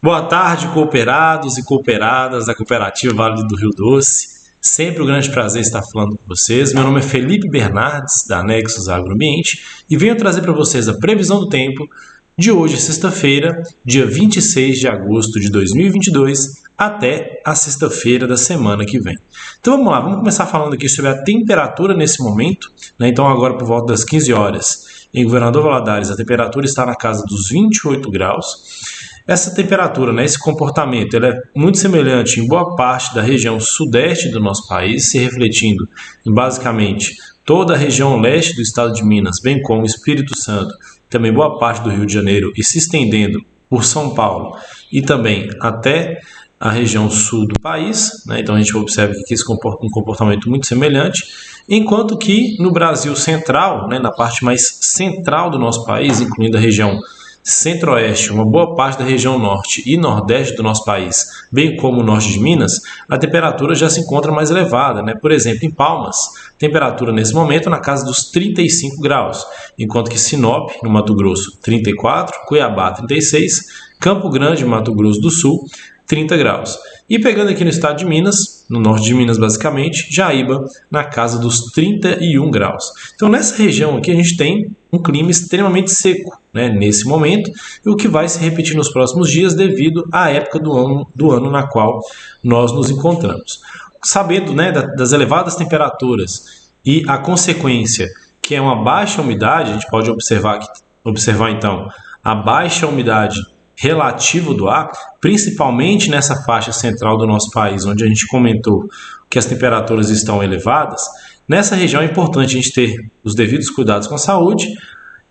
Boa tarde, cooperados e cooperadas da Cooperativa Vale do Rio Doce. Sempre um grande prazer estar falando com vocês. Meu nome é Felipe Bernardes, da Nexus Agroambiente, e venho trazer para vocês a previsão do tempo de hoje, sexta-feira, dia 26 de agosto de 2022, até a sexta-feira da semana que vem. Então vamos lá, vamos começar falando aqui sobre a temperatura nesse momento, né? Então agora por volta das 15 horas, em Governador Valadares, a temperatura está na casa dos 28 graus. Essa temperatura, né, esse comportamento, ele é muito semelhante em boa parte da região sudeste do nosso país, se refletindo em basicamente toda a região leste do estado de Minas, bem como Espírito Santo, também boa parte do Rio de Janeiro e se estendendo por São Paulo e também até a região sul do país, né? Então a gente observa que esse um comportamento muito semelhante, enquanto que no Brasil central, né, na parte mais central do nosso país, incluindo a região centro-oeste, uma boa parte da região norte e nordeste do nosso país, bem como o norte de Minas, a temperatura já se encontra mais elevada, né? Por exemplo, em Palmas, temperatura nesse momento na casa dos 35 graus, enquanto que Sinop, no Mato Grosso, 34, Cuiabá, 36, Campo Grande, Mato Grosso do Sul, 30 graus. E pegando aqui no estado de Minas, no norte de Minas basicamente, Jaíba na casa dos 31 graus. Então nessa região aqui a gente tem um clima extremamente seco, né, nesse momento, e o que vai se repetir nos próximos dias devido à época do ano na qual nós nos encontramos. Sabendo, né, das elevadas temperaturas e a consequência que é uma baixa umidade, a gente pode observar então a baixa umidade relativo do ar, principalmente nessa faixa central do nosso país, onde a gente comentou que as temperaturas estão elevadas. Nessa região é importante a gente ter os devidos cuidados com a saúde.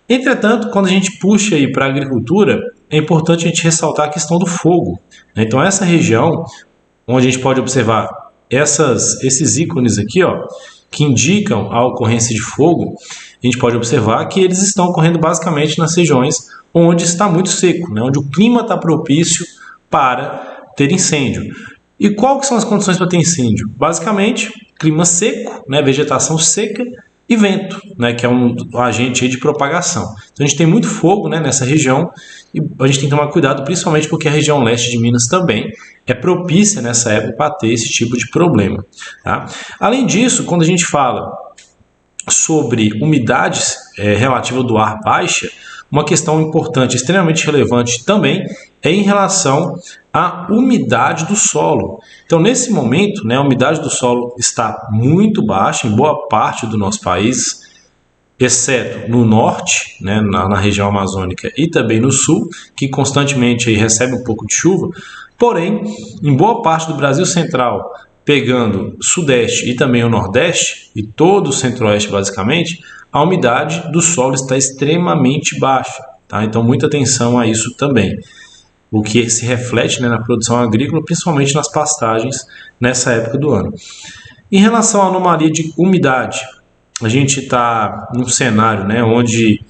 Entretanto, quando a gente puxa aí para a agricultura, é importante a gente ressaltar a questão do fogo. Então essa região, onde a gente pode observar esses ícones aqui, ó, que indicam a ocorrência de fogo, a gente pode observar que eles estão ocorrendo basicamente nas regiões onde está muito seco, né? Onde o clima está propício para ter incêndio. E qual que são as condições para ter incêndio? Basicamente, clima seco, né? Vegetação seca e vento, né? Que é um agente aí de propagação. Então a gente tem muito fogo, né, nessa região e a gente tem que tomar cuidado, principalmente porque a região leste de Minas também é propícia nessa época para ter esse tipo de problema. Tá? Além disso, quando a gente fala sobre umidades relativa do ar baixa, uma questão importante, extremamente relevante também, é em relação à umidade do solo. Então, nesse momento, né, a umidade do solo está muito baixa em boa parte do nosso país, exceto no norte, né, na região amazônica e também no sul, que constantemente aí recebe um pouco de chuva. Porém, em boa parte do Brasil central, pegando sudeste e também o nordeste, e todo o centro-oeste basicamente, a umidade do solo está extremamente baixa. Tá? Então, muita atenção a isso também. O que se reflete, né, na produção agrícola, principalmente nas pastagens nessa época do ano. Em relação à anomalia de umidade, a gente está num cenário, né, onde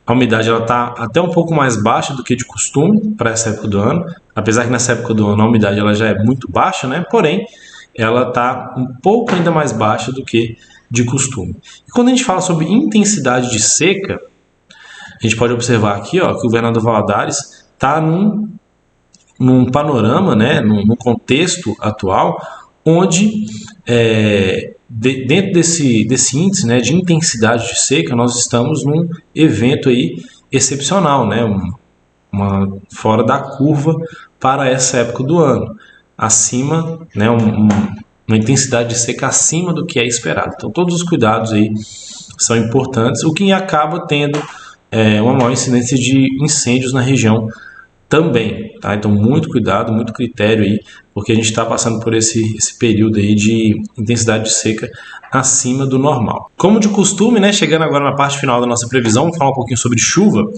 a umidade está até um pouco mais baixa do que de costume para essa época do ano, apesar que nessa época do ano a umidade ela já é muito baixa, né, porém ela está um pouco ainda mais baixa do que de costume. E quando a gente fala sobre intensidade de seca, a gente pode observar aqui, ó, que o Governador Valadares está num panorama, né, num contexto atual, onde dentro desse índice, né, de intensidade de seca, nós estamos num evento aí excepcional, né, fora da curva para essa época do ano, acima, né, uma intensidade de seca acima do que é esperado. Então todos os cuidados aí são importantes, o que acaba tendo uma maior incidência de incêndios na região também, tá? Então muito cuidado, muito critério aí, porque a gente está passando por esse período aí de intensidade de seca acima do normal. Como de costume, né, chegando agora na parte final da nossa previsão, vamos falar um pouquinho sobre chuva.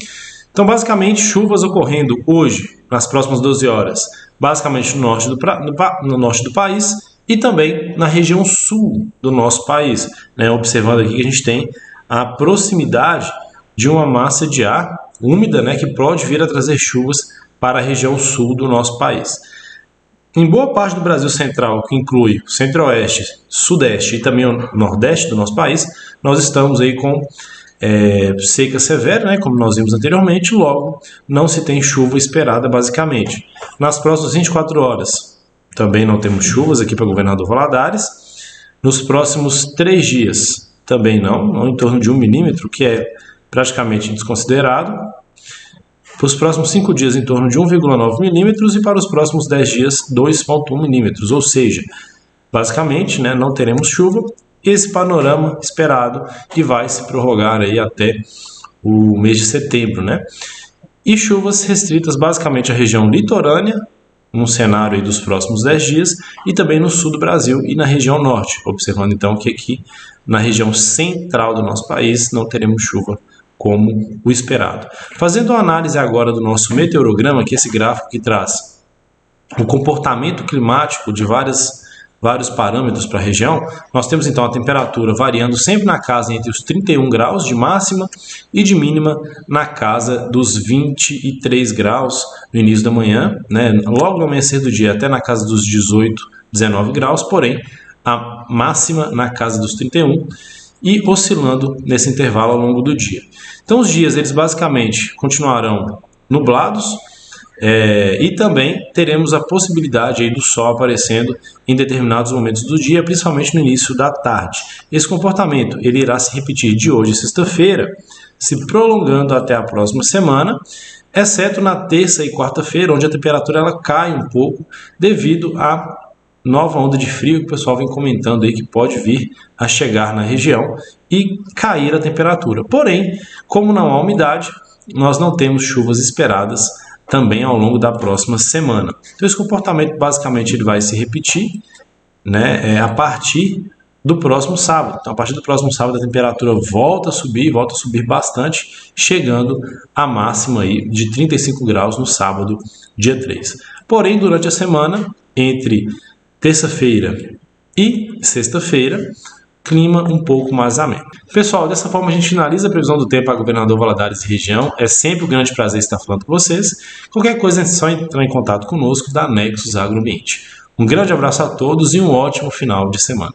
Então basicamente chuvas ocorrendo hoje, nas próximas 12 horas, basicamente no norte do país e também na região sul do nosso país, né? Observando aqui que a gente tem a proximidade de uma massa de ar úmida, né, que pode vir a trazer chuvas para a região sul do nosso país. Em boa parte do Brasil central, que inclui centro-oeste, sudeste e também o nordeste do nosso país, nós estamos aí com seca severa, né, como nós vimos anteriormente, logo não se tem chuva esperada basicamente. Nas próximas 24 horas também não temos chuvas aqui para Governador Valadares. Nos próximos 3 dias também não em torno de 1 milímetro, que é praticamente desconsiderado. Para os próximos 5 dias em torno de 1,9 milímetros e para os próximos 10 dias 2,1 milímetros, ou seja, basicamente, né, não teremos chuva. Esse panorama esperado que vai se prorrogar aí até o mês de setembro, né? E chuvas restritas basicamente à região litorânea, num cenário aí dos próximos 10 dias, e também no sul do Brasil e na região norte, observando então que aqui na região central do nosso país não teremos chuva como o esperado. Fazendo uma análise agora do nosso meteorograma, que é esse gráfico que traz o comportamento climático de vários parâmetros para a região, nós temos então a temperatura variando sempre na casa entre os 31 graus de máxima e de mínima na casa dos 23 graus no início da manhã, né? Logo no amanhecer do dia até na casa dos 18, 19 graus, porém a máxima na casa dos 31 e oscilando nesse intervalo ao longo do dia. Então os dias eles basicamente continuarão nublados, e também teremos a possibilidade aí do sol aparecendo em determinados momentos do dia, principalmente no início da tarde. Esse comportamento ele irá se repetir de hoje, sexta-feira, se prolongando até a próxima semana, exceto na terça e quarta-feira, onde a temperatura ela cai um pouco devido à nova onda de frio que o pessoal vem comentando aí que pode vir a chegar na região e cair a temperatura. Porém, como não há umidade, nós não temos chuvas esperadas também ao longo da próxima semana. Então esse comportamento basicamente ele vai se repetir, né, a partir do próximo sábado. Então a partir do próximo sábado a temperatura volta a subir bastante, chegando à máxima aí de 35 graus no sábado, dia 3. Porém, durante a semana, entre terça-feira e sexta-feira, clima um pouco mais ameno. Pessoal, dessa forma a gente finaliza a previsão do tempo para Governador Valadares e região. É sempre um grande prazer estar falando com vocês. Qualquer coisa é só entrar em contato conosco da Nexus Agroambiente. Um grande abraço a todos e um ótimo final de semana.